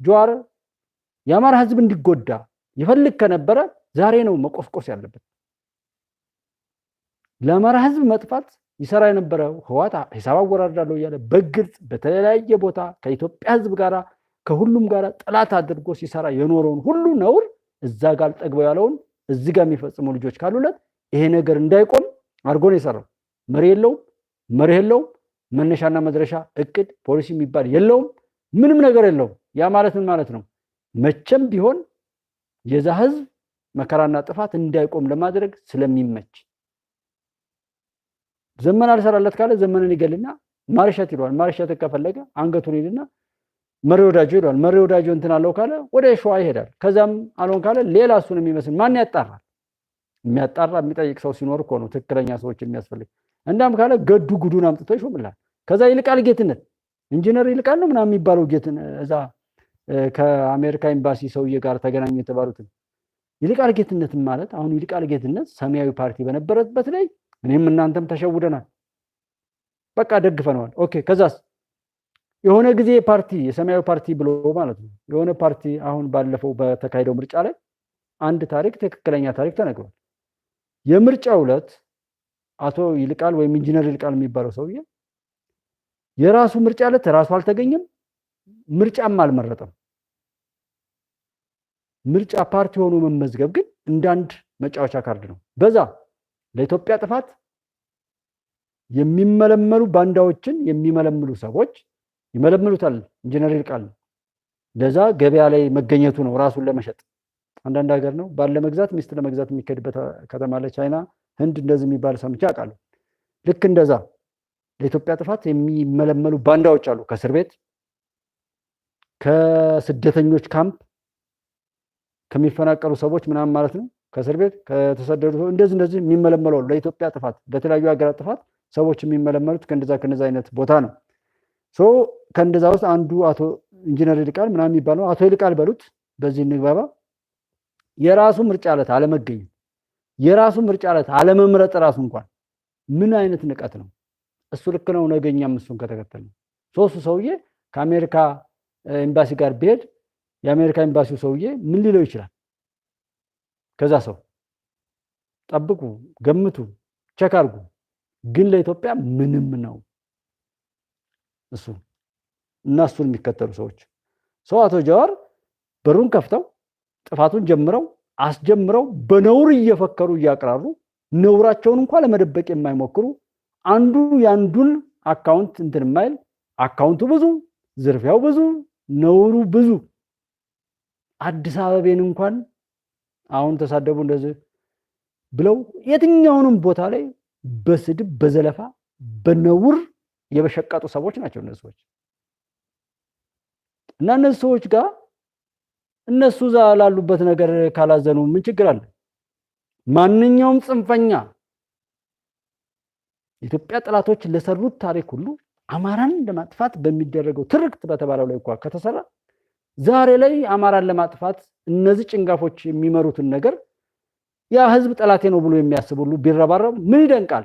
ጀዋር የአማራ ህዝብ እንዲጎዳ ይፈልግ ከነበረ ዛሬ ነው መቆስቆስ ያለበት። ለአማራ ህዝብ መጥፋት ይሰራ የነበረው ህዋት ሂሳብ አወራርዳለሁ እያለ በግልጽ በተለያየ ቦታ ከኢትዮጵያ ህዝብ ጋር ከሁሉም ጋር ጠላት አድርጎ ሲሰራ የኖረውን ሁሉ ነውር እዛ ጋር ጠግበው ያለውን እዚህ ጋር የሚፈጽሙ ልጆች ካሉለት ይሄ ነገር እንዳይቆም አድርጎ ነው የሰራው። መሪ የለውም፣ መነሻና መድረሻ እቅድ ፖሊሲ የሚባል የለውም፣ ምንም ነገር የለውም። ያ ማለት ምን ማለት ነው? መቼም ቢሆን የዛ ህዝብ መከራና ጥፋት እንዳይቆም ለማድረግ ስለሚመች ዘመን አልሰራለት ካለ ዘመንን ይገልና ማርሻት ይሏል። ማርሻት ከፈለገ አንገቱን ይልና መሪ ወዳጆ ይሏል። መሪ ወዳጆ እንትን አለው ካለ ወደ ሸዋ ይሄዳል። ከዛም አልሆን ካለ ሌላ እሱን የሚመስል ማን ያጣራል? የሚያጣራ የሚጠይቅ ሰው ሲኖር እኮ ነው ትክክለኛ ሰዎች የሚያስፈልግ። እንዳም ካለ ገዱ ጉዱን አምጥቶ ይሾምላል። ከዛ ይልቃል ጌትነት ኢንጂነር ይልቃል ነው ምናምን የሚባለው ጌትን እዛ ከአሜሪካ ኤምባሲ ሰውዬ ጋር ተገናኙ የተባሉትን ይልቃል ጌትነት ማለት አሁን ይልቃል ጌትነት ሰማያዊ ፓርቲ በነበረበት ላይ እኔም እናንተም ተሸውደናል። በቃ ደግፈነዋል። ኦኬ ከዛስ የሆነ ጊዜ ፓርቲ የሰማያዊ ፓርቲ ብሎ ማለት ነው የሆነ ፓርቲ አሁን ባለፈው በተካሄደው ምርጫ ላይ አንድ ታሪክ ትክክለኛ ታሪክ ተነግሯል። የምርጫው ዕለት አቶ ይልቃል ወይም ኢንጂነር ይልቃል የሚባለው ሰውዬ የራሱ ምርጫ ዕለት ራሱ አልተገኘም፣ ምርጫም አልመረጠም። ምርጫ ፓርቲ ሆኖ መመዝገብ ግን እንዳንድ መጫወቻ ካርድ ነው። በዛ ለኢትዮጵያ ጥፋት የሚመለመሉ ባንዳዎችን የሚመለምሉ ሰዎች ይመለምሉታል። ኢንጂነር ይልቃል ለዛ ገበያ ላይ መገኘቱ ነው ራሱን ለመሸጥ። አንዳንድ ሀገር ነው ባለ መግዛት ሚስት ለመግዛት የሚከድበት ከተማ ላይ ቻይና፣ ህንድ እንደዚህ የሚባል ሰምቼ አውቃለሁ። ልክ እንደዛ ለኢትዮጵያ ጥፋት የሚመለመሉ ባንዳዎች አሉ። ከእስር ቤት ከስደተኞች ካምፕ ከሚፈናቀሉ ሰዎች ምናምን ማለት ነው ከእስር ቤት ከተሰደዱ እንደዚህ የሚመለመሉ አሉ። ለኢትዮጵያ ጥፋት ለተለያዩ ሀገራት ጥፋት ሰዎች የሚመለመሉት ከነዛ አይነት ቦታ ነው። ሶ ከእንደዛ ውስጥ አንዱ አቶ ኢንጂነር ይልቃል ምናምን የሚባለው አቶ ይልቃል በሉት በዚህ እንግባባ የራሱ ምርጫ ዕለት አለመገኘት የራሱ ምርጫ ዕለት አለመምረጥ ራሱ እንኳን ምን አይነት ንቀት ነው? እሱ ልክ ነው ነገኛም እሱን ከተከተለ ሶስቱ ሰውዬ ከአሜሪካ ኤምባሲ ጋር ቢሄድ የአሜሪካ ኤምባሲው ሰውዬ ምን ሊለው ይችላል? ከዛ ሰው ጠብቁ፣ ገምቱ፣ ቸክ አድርጉ። ግን ለኢትዮጵያ ምንም ነው እሱ እና እሱን የሚከተሉ ሰዎች ሰው አቶ ጀዋር በሩን ከፍተው ጥፋቱን ጀምረው አስጀምረው በነውር እየፈከሩ እያቀራሩ ነውራቸውን እንኳን ለመደበቅ የማይሞክሩ አንዱ ያንዱን አካውንት እንትን የማይል አካውንቱ ብዙ ዝርፊያው ብዙ ነውሩ ብዙ አዲስ አበባን እንኳን አሁን ተሳደቡ እንደዚህ ብለው የትኛውንም ቦታ ላይ በስድብ በዘለፋ በነውር የበሸቀጡ ሰዎች ናቸው እነዚህ ሰዎች። እና እነዚህ ሰዎች ጋር እነሱ ዛ ላሉበት ነገር ካላዘኑ ምን ችግር አለ? ማንኛውም ጽንፈኛ ኢትዮጵያ ጠላቶች ለሰሩት ታሪክ ሁሉ አማራን ለማጥፋት በሚደረገው ትርክት በተባለው ላይ እንኳን ከተሰራ ዛሬ ላይ አማራን ለማጥፋት እነዚህ ጭንጋፎች የሚመሩትን ነገር ያ ህዝብ ጠላቴ ነው ብሎ የሚያስብ ሁሉ ቢረባረብ ምን ይደንቃል?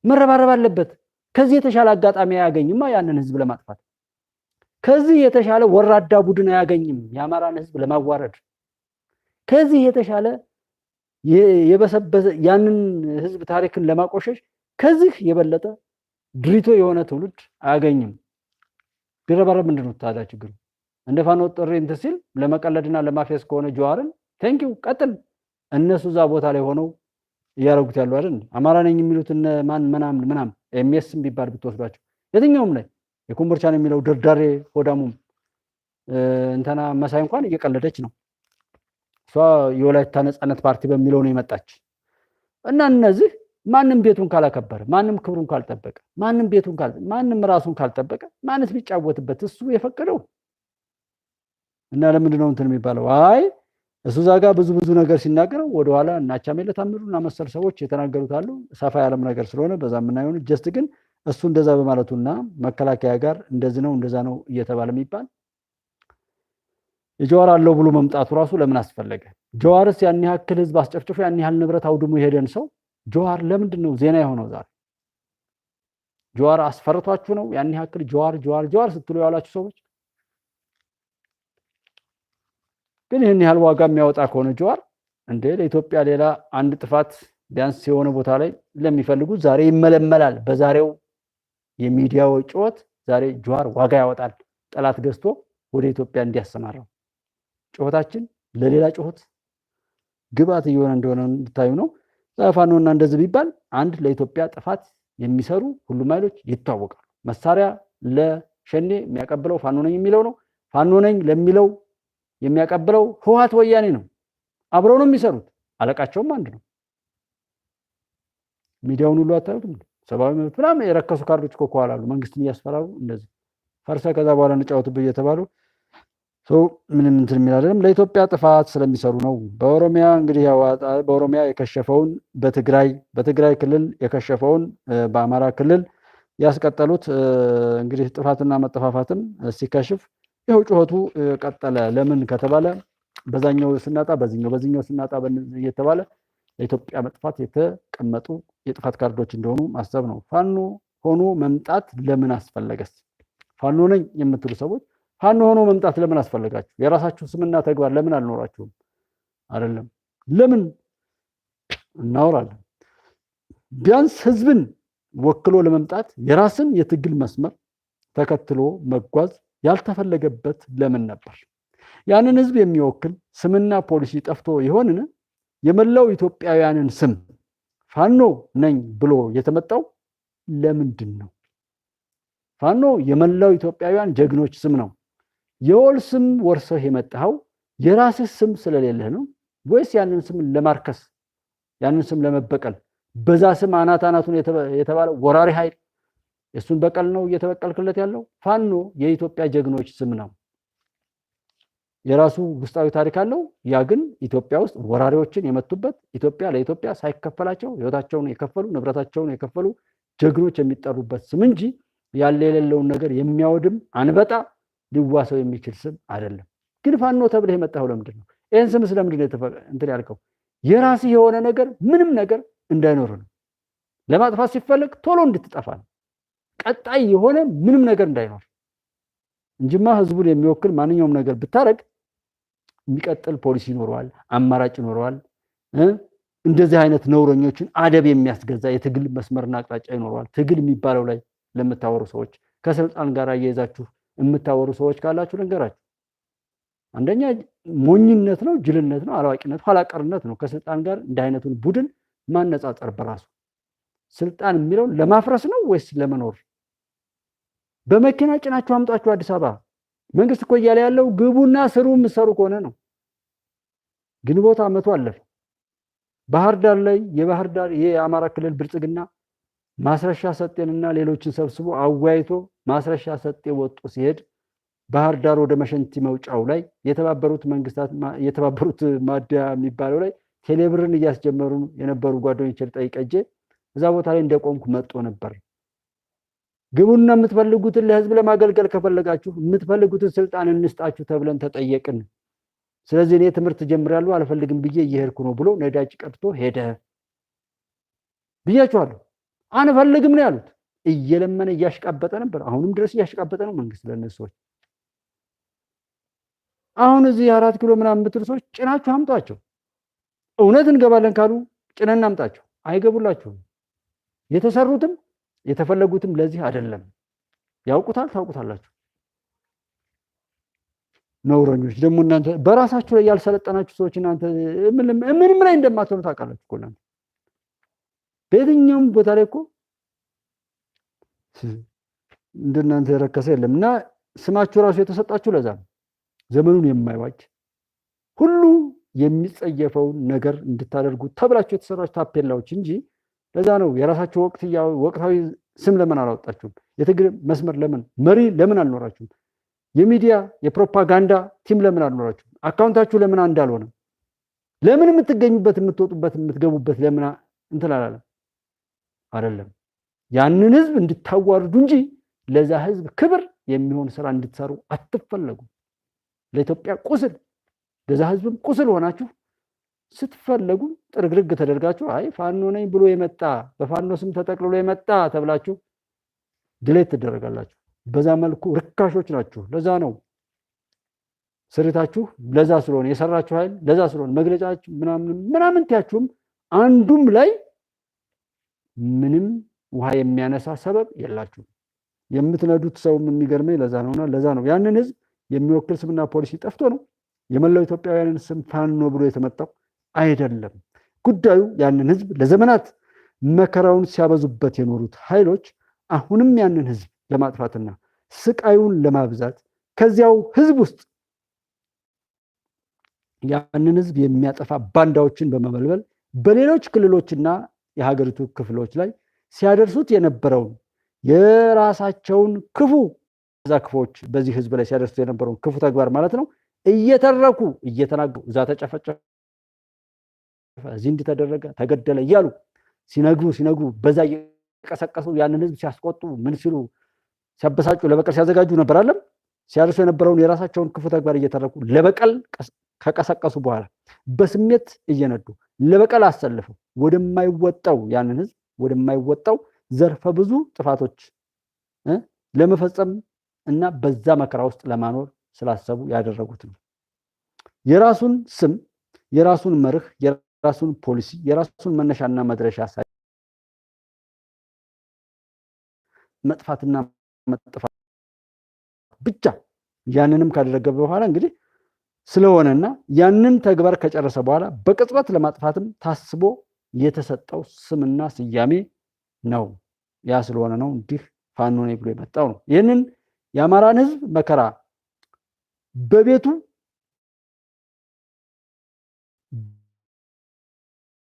መረባረብ አለበት። ከዚህ የተሻለ አጋጣሚ አያገኝማ ያንን ህዝብ ለማጥፋት። ከዚህ የተሻለ ወራዳ ቡድን አያገኝም የአማራን ህዝብ ለማዋረድ። ከዚህ የተሻለ የበሰበሰ ያንን ህዝብ ታሪክን ለማቆሸሽ ከዚህ የበለጠ ድሪቶ የሆነ ትውልድ አያገኝም። ቢረባረብ ምንድነው ታዲያ ችግሩ? እንደ ፋኖ ጥሪ እንትን ሲል ለመቀለድና ለማፌስ ከሆነ ጀዋርን ቴንኪው ቀጥል። እነሱ እዛ ቦታ ላይ ሆነው እያረጉት ያሉ አይደል? አማራ ነኝ የሚሉት እነ ማን ምናምን ኤምኤስም ቢባል ብትወስዷቸው የትኛውም ላይ የኮምቦልቻን የሚለው ደርዳሬ ሆዳሙም እንተና መሳይ እንኳን እየቀለደች ነው። እሷ የወላይታ ነጻነት ፓርቲ በሚለው ነው የመጣች። እና እነዚህ ማንም ቤቱን ካላከበረ ማንም ክብሩን ካልጠበቀ ማንም ራሱን ካልጠበቀ ማንስ ቢጫወትበት እሱ የፈቀደው እና ለምንድን ነው እንትን የሚባለው? አይ እሱ ዛጋ ብዙ ነገር ሲናገረው ወደኋላ እናቻሜለ ታምሩና መሰል ሰዎች የተናገሩት አሉ። ሰፋ ያለም ነገር ስለሆነ በዛ የምናየው ጀስት ግን እሱ እንደዛ በማለቱና መከላከያ ጋር እንደዚህ ነው እንደዛ ነው እየተባለ የሚባል የጀዋር አለው ብሎ መምጣቱ ራሱ ለምን አስፈለገ? ጀዋርስ ያን ያክል ህዝብ አስጨፍጭፎ ያን ያህል ንብረት አውድሞ የሄደን ሰው ጀዋር ለምንድን ነው ዜና የሆነው? ዛሬ ጀዋር አስፈርቷችሁ ነው ያን ያክል ጀዋር ስትሉ ያላችሁ ሰዎች? ግን ይህን ያህል ዋጋ የሚያወጣ ከሆነ ጀዋር እንደ ለኢትዮጵያ ሌላ አንድ ጥፋት ቢያንስ የሆነ ቦታ ላይ ለሚፈልጉት ዛሬ ይመለመላል። በዛሬው የሚዲያው ጩኸት ዛሬ ጀዋር ዋጋ ያወጣል። ጠላት ገዝቶ ወደ ኢትዮጵያ እንዲያሰማራው ጩኸታችን ለሌላ ጩኸት ግባት እየሆነ እንደሆነ እንድታዩ ነው። ፋኖና እንደዚህ ቢባል አንድ ለኢትዮጵያ ጥፋት የሚሰሩ ሁሉም ኃይሎች ይታወቃሉ። መሳሪያ ለሸኔ የሚያቀብለው ፋኖ ነኝ የሚለው ነው። ፋኖ ነኝ ለሚለው የሚያቀብለው ህወሓት ወያኔ ነው። አብረው ነው የሚሰሩት። አለቃቸውም አንድ ነው። ሚዲያውን ሁሉ አታዩትም? ሰብአዊ መብት ምናምን የረከሱ ካርዶች እኮ ከኋላ አሉ። መንግስትን እያስፈራሩ እንደዚህ ፈርሰ ከዛ በኋላ እንጫወትብህ እየተባሉ ምንም እንትን የሚል አይደለም። ለኢትዮጵያ ጥፋት ስለሚሰሩ ነው። በኦሮሚያ እንግዲህ በኦሮሚያ የከሸፈውን በትግራይ ክልል የከሸፈውን በአማራ ክልል ያስቀጠሉት እንግዲህ ጥፋትና መጠፋፋትም ሲከሽፍ ይኸው ጩኸቱ ቀጠለ። ለምን ከተባለ በዛኛው ስናጣ በዚህኛው ስናጣ እየተባለ ለኢትዮጵያ መጥፋት የተቀመጡ የጥፋት ካርዶች እንደሆኑ ማሰብ ነው። ፋኖ ሆኖ መምጣት ለምን አስፈለገስ? ፋኖ ነኝ የምትሉ ሰዎች ፋኖ ሆኖ መምጣት ለምን አስፈለጋችሁ? የራሳችሁ ስምና ተግባር ለምን አልኖራችሁም? አይደለም ለምን እናወራለን። ቢያንስ ህዝብን ወክሎ ለመምጣት የራስን የትግል መስመር ተከትሎ መጓዝ ያልተፈለገበት ለምን ነበር? ያንን ህዝብ የሚወክል ስምና ፖሊሲ ጠፍቶ ይሆንን? የመላው ኢትዮጵያውያንን ስም ፋኖ ነኝ ብሎ የተመጣው ለምንድን ነው? ፋኖ የመላው ኢትዮጵያውያን ጀግኖች ስም ነው። የወል ስም ወርሰህ የመጣኸው የራስህ ስም ስለሌለህ ነው ወይስ ያንን ስም ለማርከስ ያንን ስም ለመበቀል በዛ ስም አናቱን የተባለ ወራሪ ኃይል እሱን በቀል ነው እየተበቀልክለት ያለው? ፋኖ የኢትዮጵያ ጀግኖች ስም ነው። የራሱ ውስጣዊ ታሪክ አለው። ያ ግን ኢትዮጵያ ውስጥ ወራሪዎችን የመቱበት ኢትዮጵያ ለኢትዮጵያ ሳይከፈላቸው ህይወታቸውን የከፈሉ ንብረታቸውን የከፈሉ ጀግኖች የሚጠሩበት ስም እንጂ ያለ የሌለውን ነገር የሚያወድም አንበጣ ሊዋሰው የሚችል ስም አይደለም። ግን ፋኖ ተብለህ የመጣው ለምንድን ነው? ይህን ስም ስለምንድን ነው እንትን ያልከው? የራስህ የሆነ ነገር ምንም ነገር እንዳይኖር ነው። ለማጥፋት ሲፈልግ ቶሎ እንድትጠፋ ነው። ቀጣይ የሆነ ምንም ነገር እንዳይኖር እንጂማ ህዝቡን የሚወክል ማንኛውም ነገር ብታረግ የሚቀጥል ፖሊሲ ይኖረዋል፣ አማራጭ ይኖረዋል። እንደዚህ አይነት ነውረኞችን አደብ የሚያስገዛ የትግል መስመርና አቅጣጫ ይኖረዋል። ትግል የሚባለው ላይ ለምታወሩ ሰዎች ከስልጣን ጋር እየያዛችሁ የምታወሩ ሰዎች ካላችሁ ልንገራችሁ፣ አንደኛ ሞኝነት ነው፣ ጅልነት ነው፣ አላዋቂነት፣ ኋላቀርነት ነው። ከስልጣን ጋር እንደ አይነቱን ቡድን ማነጻጸር በራሱ ስልጣን የሚለውን ለማፍረስ ነው ወይስ ለመኖር? በመኪና ጭናችሁ አምጣችሁ አዲስ አበባ መንግስት እኮ እያለ ያለው ግቡና ስሩ የምትሰሩ ከሆነ ነው። ግንቦት ዓመቱ አለፈ። ባህር ዳር ላይ የአማራ ክልል ብልጽግና ማስረሻ ሰጤንና ሌሎችን ሰብስቦ አወያይቶ ማስረሻ ሰጤ ወጡ ሲሄድ ባህር ዳር ወደ መሸንቲ መውጫው ላይ የተባበሩት ማዲያ የሚባለው ላይ ቴሌብርን እያስጀመሩ የነበሩ ጓደኞች ጠይቀጄ እዛ ቦታ ላይ እንደቆምኩ መጥቶ ነበር። ግቡና የምትፈልጉትን ለህዝብ ለማገልገል ከፈለጋችሁ የምትፈልጉትን ስልጣን እንስጣችሁ ተብለን ተጠየቅን። ስለዚህ እኔ ትምህርት ጀምራለሁ አልፈልግም ብዬ እየሄድኩ ነው ብሎ ነዳጅ ቀድቶ ሄደ ብያችኋለሁ። አንፈልግም ነው ያሉት። እየለመነ እያሽቃበጠ ነበር። አሁንም ድረስ እያሽቃበጠ ነው መንግስት ለነሱ ሰዎች። አሁን እዚህ 4 ኪሎ ምናምን ብትሉ ሰዎች ጭናችሁ አምጧቸው። እውነት እንገባለን ካሉ ጭነን አምጣቸው። አይገቡላችሁም። የተሰሩትም የተፈለጉትም ለዚህ አይደለም። ያውቁታል፣ ታውቁታላችሁ። ነውረኞች ደግሞ እናንተ በራሳችሁ ላይ ያልሰለጠናችሁ ሰዎች እናንተ ምንም ላይ እንደማትሆኑ ታውቃላችሁ እኮ እናንተ። በየትኛውም ቦታ ላይ እኮ እንደናንተ የረከሰ የለም እና ስማችሁ ራሱ የተሰጣችሁ ለዛ ነው። ዘመኑን የማይዋጅ ሁሉ የሚጸየፈውን ነገር እንድታደርጉ ተብላችሁ የተሰራችሁ ታፔላዎች እንጂ ለዛ ነው የራሳችሁ ወቅታዊ ስም ለምን አላወጣችሁም? የትግል መስመር ለምን መሪ ለምን አልኖራችሁም? የሚዲያ የፕሮፓጋንዳ ቲም ለምን አልኖራችሁም? አካውንታችሁ ለምን እንዳልሆነ ለምን የምትገኙበት የምትወጡበት የምትገቡበት ለምን እንትን አላለም? አይደለም ያንን ህዝብ እንድታዋርዱ እንጂ ለዛ ህዝብ ክብር የሚሆን ስራ እንድትሰሩ አትፈለጉ። ለኢትዮጵያ ቁስል ለዛ ህዝብም ቁስል ሆናችሁ ስትፈለጉ ጥርግርግ ተደርጋችሁ አይ ፋኖ ነኝ ብሎ የመጣ በፋኖ ስም ተጠቅልሎ የመጣ ተብላችሁ ድሌት ትደረጋላችሁ። በዛ መልኩ ርካሾች ናችሁ። ለዛ ነው ስሪታችሁ ለዛ ስለሆነ የሰራችሁ ኃይል ለዛ ስለሆነ መግለጫችሁ ምናምን ትያችሁም አንዱም ላይ ምንም ውሃ የሚያነሳ ሰበብ የላችሁም። የምትነዱት ሰውም የሚገርመኝ ለዛ ነውና ለዛ ነው ያንን ህዝብ የሚወክል ስምና ፖሊሲ ጠፍቶ ነው የመላው ኢትዮጵያውያንን ስም ፋኖ ብሎ የተመጣው አይደለም። ጉዳዩ ያንን ህዝብ ለዘመናት መከራውን ሲያበዙበት የኖሩት ኃይሎች አሁንም ያንን ህዝብ ለማጥፋትና ስቃዩን ለማብዛት ከዚያው ህዝብ ውስጥ ያንን ህዝብ የሚያጠፋ ባንዳዎችን በመመልመል በሌሎች ክልሎችና የሀገሪቱ ክፍሎች ላይ ሲያደርሱት የነበረውን የራሳቸውን ክፉ ክፎች በዚህ ህዝብ ላይ ሲያደርሱት የነበረውን ክፉ ተግባር ማለት ነው እየተረኩ እየተናገሩ እዛ ተጨፈጨፈ፣ እዚህ እንዲተደረገ ተገደለ እያሉ ሲነግሩ በዛ እየቀሰቀሱ ያንን ህዝብ ሲያስቆጡ ምን ሲሉ ሲያበሳጩ ለበቀል ሲያዘጋጁ ነበር አለም ሲያደርሱ የነበረውን የራሳቸውን ክፉ ተግባር እየተረኩ ለበቀል ከቀሰቀሱ በኋላ በስሜት እየነዱ ለበቀል አሰልፈው ወደማይወጣው ያንን ህዝብ ወደማይወጣው ዘርፈ ብዙ ጥፋቶች ለመፈጸም እና በዛ መከራ ውስጥ ለማኖር ስላሰቡ ያደረጉት ነው። የራሱን ስም፣ የራሱን መርህ፣ የራሱን ፖሊሲ፣ የራሱን መነሻና መድረሻ ሳይ መጥፋትና መጥፋት ብቻ ያንንም ካደረገ በኋላ እንግዲህ ስለሆነና ያንን ተግባር ከጨረሰ በኋላ በቅጽበት ለማጥፋትም ታስቦ የተሰጠው ስምና ስያሜ ነው። ያ ስለሆነ ነው እንዲህ ፋኖ ነኝ ብሎ የመጣው ነው። ይህንን የአማራን ህዝብ መከራ በቤቱ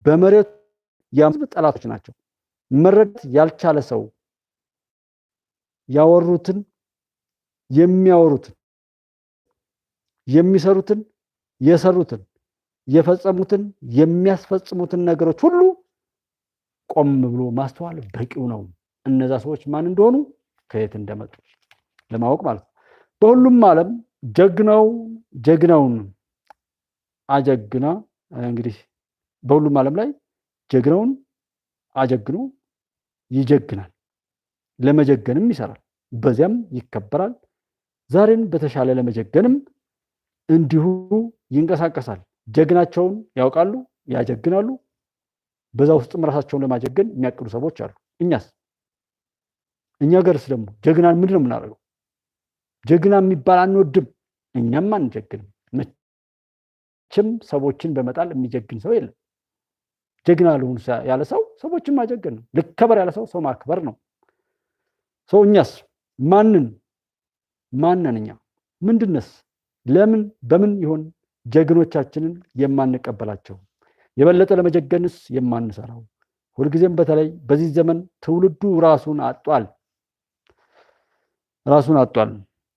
በመሬቱ የህዝብ ጠላቶች ናቸው። መረዳት ያልቻለ ሰው ያወሩትን የሚያወሩትን የሚሰሩትን የሰሩትን የፈጸሙትን የሚያስፈጽሙትን ነገሮች ሁሉ ቆም ብሎ ማስተዋል በቂው ነው። እነዛ ሰዎች ማን እንደሆኑ ከየት እንደመጡ ለማወቅ ማለት ነው። በሁሉም ዓለም ጀግናውን አጀግና እንግዲህ በሁሉም ዓለም ላይ ጀግናውን አጀግኖ ይጀግናል፣ ለመጀገንም ይሰራል፣ በዚያም ይከበራል። ዛሬን በተሻለ ለመጀገንም እንዲሁ ይንቀሳቀሳል። ጀግናቸውን ያውቃሉ፣ ያጀግናሉ። በዛ ውስጥም ራሳቸውን ለማጀገን የሚያቅዱ ሰዎች አሉ። እኛ ገርስ ደግሞ ጀግናን ምንድን ነው የምናደርገው? ጀግና የሚባል አንወድም፣ እኛም አንጀግንም። መቼም ሰዎችን በመጣል የሚጀግን ሰው የለም። ጀግና ልሁን ያለ ሰው ሰዎችን ማጀገን ነው። ልከበር ያለ ሰው ማክበር ነው። እኛስ ማንን እኛ ምንድነስ? ለምን በምን ይሆን ጀግኖቻችንን የማንቀበላቸው? የበለጠ ለመጀገንስ የማንሰራው? ሁልጊዜም በተለይ በዚህ ዘመን ትውልዱ ራሱን አጧል።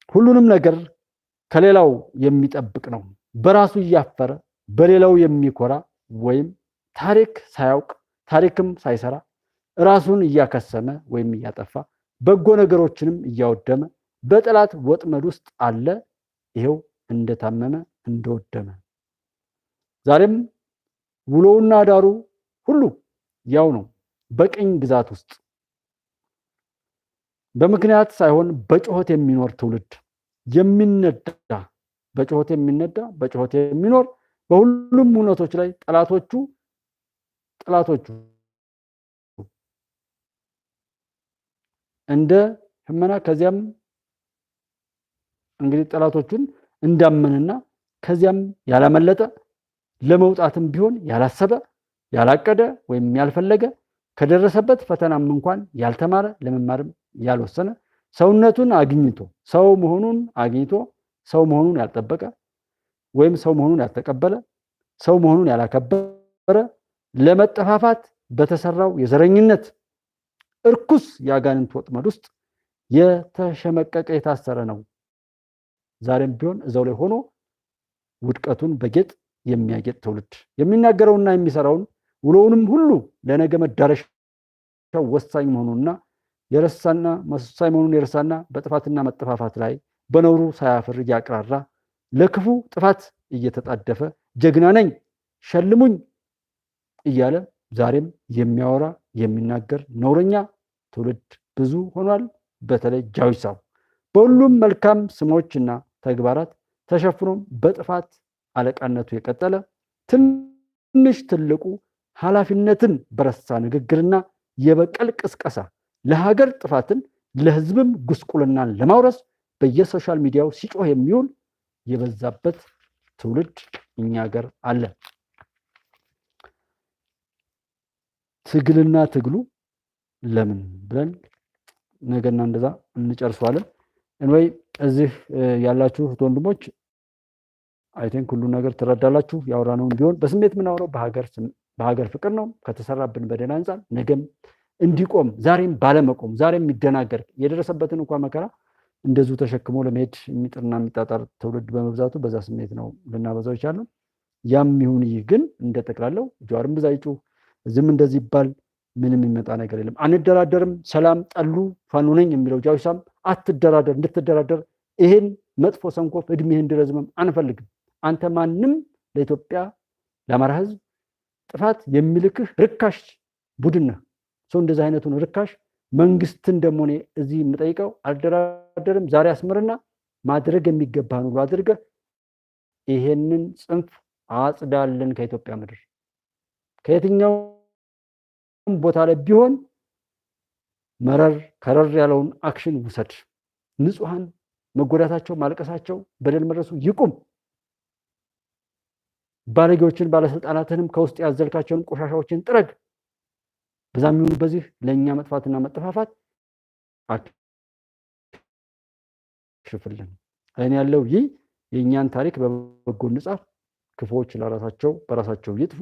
ሁሉንም ነገር ከሌላው የሚጠብቅ ነው። በራሱ እያፈረ በሌላው የሚኮራ ወይም ታሪክ ሳያውቅ ታሪክም ሳይሰራ ራሱን እያከሰመ ወይም እያጠፋ በጎ ነገሮችንም እያወደመ በጠላት ወጥመድ ውስጥ አለ። ይሄው እንደታመመ እንደወደመ ዛሬም ውሎውና ዳሩ ሁሉ ያው ነው። በቅኝ ግዛት ውስጥ በምክንያት ሳይሆን በጩኸት የሚኖር ትውልድ የሚነዳ በጩኸት የሚኖር በሁሉም ሁነቶች ላይ ጠላቶቹ እንደ ህመና ከዚያም እንግዲህ ጠላቶቹን እንዳመነና ከዚያም ያላመለጠ ለመውጣትም ቢሆን ያላሰበ ያላቀደ ወይም ያልፈለገ ከደረሰበት ፈተናም እንኳን ያልተማረ ለመማርም ያልወሰነ ሰውነቱን አግኝቶ ሰው መሆኑን ያልጠበቀ ወይም ሰው መሆኑን ያልተቀበለ ሰው መሆኑን ያላከበረ ለመጠፋፋት በተሰራው የዘረኝነት እርኩስ ያጋንንት ወጥመድ ውስጥ የተሸመቀቀ የታሰረ ነው። ዛሬም ቢሆን እዛው ላይ ሆኖ ውድቀቱን በጌጥ የሚያጌጥ ትውልድ የሚናገረውና የሚሰራውን ውሎውንም ሁሉ ለነገ መዳረሻው ወሳኝ መሆኑንና የረሳና በጥፋትና መጠፋፋት ላይ በነውሩ ሳያፍር እያቅራራ ለክፉ ጥፋት እየተጣደፈ ጀግና ነኝ ሸልሙኝ እያለ ዛሬም የሚያወራ የሚናገር ነውረኛ ትውልድ ብዙ ሆኗል። በተለይ ጃዊሳው በሁሉም መልካም ስሞችና ተግባራት ተሸፍኖም በጥፋት አለቃነቱ የቀጠለ ትንሽ ትልቁ ኃላፊነትን በረሳ ንግግርና የበቀል ቅስቀሳ ለሀገር ጥፋትን ለህዝብም ጉስቁልናን ለማውረስ በየሶሻል ሚዲያው ሲጮህ የሚውል የበዛበት ትውልድ እኛ ሀገር አለ። ትግልና ትግሉ ለምን ብለን ነገና እንደዛ እንጨርሰዋለን። እንወይ እዚህ ያላችሁ ወንድሞች አይ ቲንክ ሁሉ ነገር ትረዳላችሁ። ያወራነውን ቢሆን በስሜት የምናወራው በሀገር ፍቅር ነው። ከተሰራብን በደል አንጻር ነገም እንዲቆም ዛሬም ባለመቆም ዛሬም የሚደናገር የደረሰበትን እንኳን መከራ እንደዚሁ ተሸክሞ ለመሄድ የሚጥርና የሚጣጣር ትውልድ በመብዛቱ በዛ ስሜት ነው ልናበዛው ይቻላል። ያም ይሁን ይህ ግን እንደጠቅላላው ጀዋርም ብዛ ይጩህ ዝም እንደዚህ ይባል ምንም የሚመጣ ነገር የለም። አንደራደርም፣ ሰላም ጠሉ ፋኖ ነኝ የሚለው ጃዊሳም አትደራደር፣ እንድትደራደር ይሄን መጥፎ ሰንኮፍ እድሜህን እንዲረዝምም አንፈልግም። አንተ ማንም ለኢትዮጵያ ለአማራ ህዝብ ጥፋት የሚልክህ ርካሽ ቡድን ነህ። ሰው እንደዚህ አይነቱን ርካሽ መንግስትን ደግሞ እኔ እዚህ የምጠይቀው አልደራደርም፣ ዛሬ አስምርና ማድረግ የሚገባህን ሁሉ አድርገህ ይሄንን ጽንፍ አጽዳልን ከኢትዮጵያ ምድር ከየትኛው ቦታ ላይ ቢሆን መረር ከረር ያለውን አክሽን ውሰድ። ንጹሃን መጎዳታቸው ማልቀሳቸው በደል መድረሱ ይቁም። ባለጌዎችን ባለስልጣናትንም ከውስጥ ያዘልካቸውን ቆሻሻዎችን ጥረግ። በዛም ይሁን በዚህ ለኛ መጥፋትና መጠፋፋት አክሽፍልን። እኔ ያለው ይህ የኛን ታሪክ በበጎ እንጻፍ፣ ክፉዎች ለራሳቸው በራሳቸው ይጥፉ።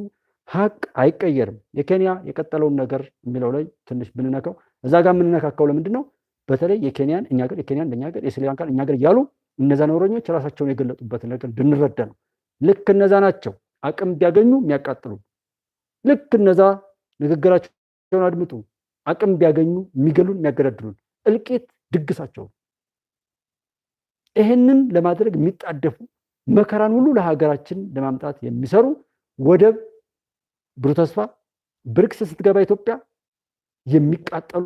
ሀቅ አይቀየርም። የኬንያ የቀጠለውን ነገር የሚለው ላይ ትንሽ ብንነካው እዛ ጋር የምንነካካው ለምንድን ነው? በተለይ የኬንያን እኛ ሀገር የኬንያን ለኛ ሀገር የስሪላንካን እኛ ሀገር እያሉ እነዛ ነውረኞች ራሳቸውን የገለጡበትን ነገር እንድንረዳ ነው። ልክ እነዛ ናቸው አቅም ቢያገኙ የሚያቃጥሉ። ልክ እነዛ ንግግራቸውን አድምጡ አቅም ቢያገኙ የሚገሉን የሚያገዳድሉን። እልቂት ድግሳቸው። ይሄንን ለማድረግ የሚጣደፉ መከራን ሁሉ ለሀገራችን ለማምጣት የሚሰሩ ወደብ ብሩ ተስፋ ብሪክስ ስትገባ ኢትዮጵያ የሚቃጠሉ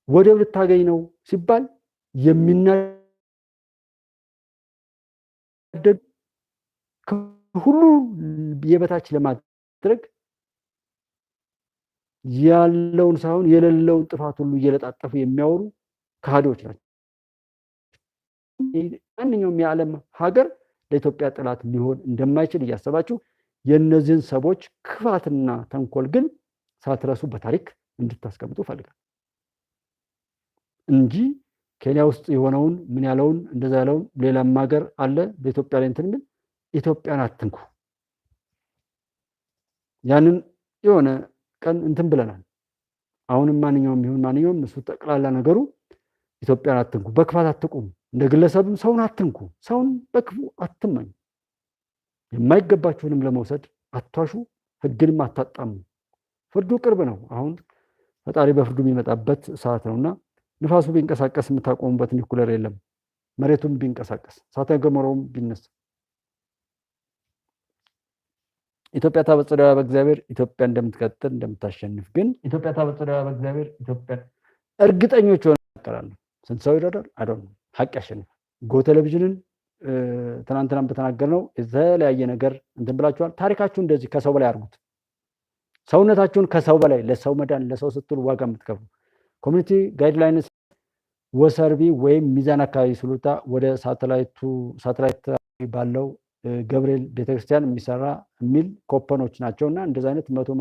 ወደብ ልታገኝ ነው ሲባል የሚናደድ ሁሉ የበታች ለማድረግ ያለውን ሳይሆን የሌለውን ጥፋት ሁሉ እየለጣጠፉ የሚያወሩ ከሃዲዎች ናቸው። ማንኛውም የዓለም ሀገር ለኢትዮጵያ ጠላት ሊሆን እንደማይችል እያሰባችሁ የእነዚህን ሰዎች ክፋትና ተንኮል ግን ሳትረሱ በታሪክ እንድታስቀምጡ ፈልጋል እንጂ ኬንያ ውስጥ የሆነውን ምን ያለውን እንደዛ ያለውን ሌላም ሀገር አለ በኢትዮጵያ ላይ እንትን ምን ኢትዮጵያን አትንኩ። ያንን የሆነ ቀን እንትን ብለናል። አሁንም ማንኛውም ይሁን ማንኛውም እሱ ጠቅላላ ነገሩ ኢትዮጵያን አትንኩ፣ በክፋት አትቁም፣ እንደ ግለሰብም ሰውን አትንኩ፣ ሰውን በክፉ አትመኙ፣ የማይገባችሁንም ለመውሰድ አትዋሹ፣ ህግንም አታጣሙ። ፍርዱ ቅርብ ነው። አሁን ፈጣሪ በፍርዱ የሚመጣበት ሰዓት ነውና ንፋሱ ቢንቀሳቀስ የምታቆሙበት ኒኩለር የለም። መሬቱም ቢንቀሳቀስ እሳተ ገሞራውም ቢነሳ ኢትዮጵያ ታበጽሕዋ በእግዚአብሔር ኢትዮጵያ እንደምትቀጥል እንደምታሸንፍ ግን ኢትዮጵያ ታበጽሕዋ በእግዚአብሔር ኢትዮጵያ እርግጠኞች ሆነን እንቀራለን። ስንት ሰው ይረዳል? አይደለም ሀቅ ያሸንፋል። ጎ ቴሌቪዥንን ትናንትናም በተናገርነው የተለያየ ነገር እንትን ብላችኋል። ታሪካችሁ እንደዚህ ከሰው በላይ አድርጉት። ሰውነታችሁን ከሰው በላይ ለሰው መዳን ለሰው ስትሉ ዋጋ የምትከፍሉ ኮሚኒቲ ጋይድላይንስ ወሰርቢ ወይም ሚዛን አካባቢ ስሉታ ወደ ሳተላይት ባለው ገብርኤል ቤተክርስቲያን የሚሰራ የሚል ኮፐኖች ናቸውና እንደዚህ አይነት 100